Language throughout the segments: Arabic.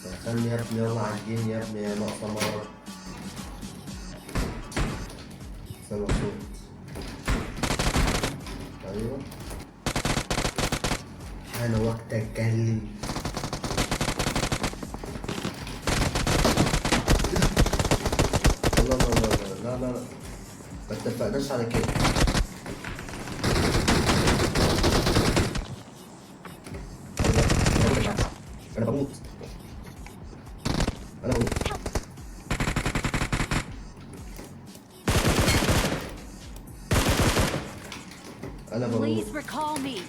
دخلني يا ابني، يلا عجين يا ابني يا ناقصة مرة. سامع صوت. ايوه حان وقت الجلي. لا لا لا لا لا لا، ما اتفقناش على كده. انا بموت، انا بموت. انا بموت. Please recall me.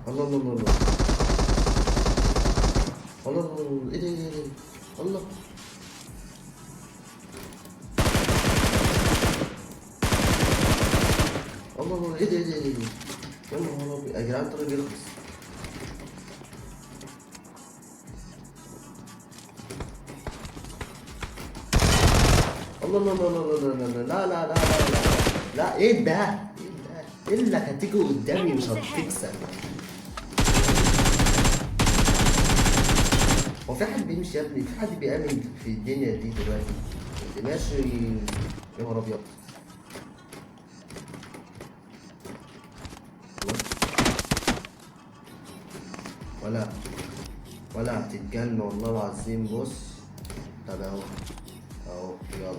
الله الله الله الله الله الله، ايه ده ايه ده ايه ده، الله. الله الله، ايه ده ايه ده ايه ده، يا نهار ابيض يا جدعان، الطريق بيرخص. الله الله الله الله الله، لا لا لا لا لا لا، ايه ده ايه ده، الا هتيجي قدامي مش هتكسب. هو في حد بيمشي يا ابني؟ في حد بيأمن في الدنيا دي دلوقتي؟ اللي ماشي يا نهار ابيض. ولا ولا هتتجن والله العظيم. بص طب اهو اهو، يلا يلا.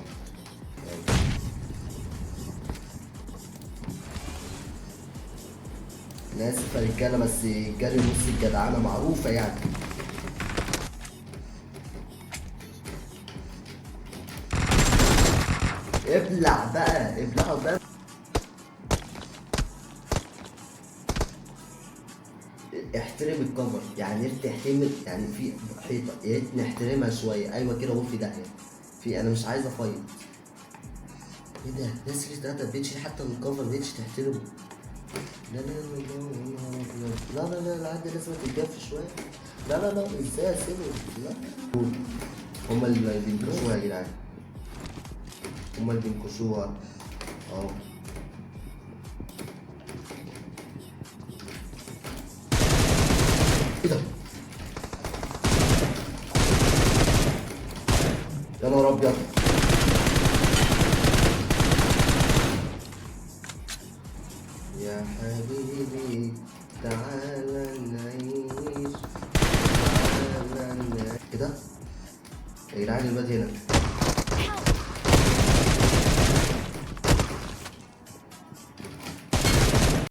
انا اسف يا رجاله، بس الجري نص الجدعانه معروفه يعني. ابلع بقى ابلعوا بقى. احترم الكفر، يعني تحترم يعني في حيطه، يا ريت نحترمها شويه. ايوه كده، روح في داهيه. في انا مش عايز افايت. ايه ده، ناس اللي تلاتة بيتش حتى الكفر بيتش تحترمه. لا لا لا لا لا لا لا، العادي لازم تتجف شويه. لا لا لا، ازاي اسيبه؟ لا هما اللي بينكشوها يا جدعان، هما اللي بينكشوها اهو. ايه ده؟ يا نهار ابيض. يا حبيبي تعالى نعيش، تعالى نعيش. ايه ده؟ يا جدعان الواد هنا.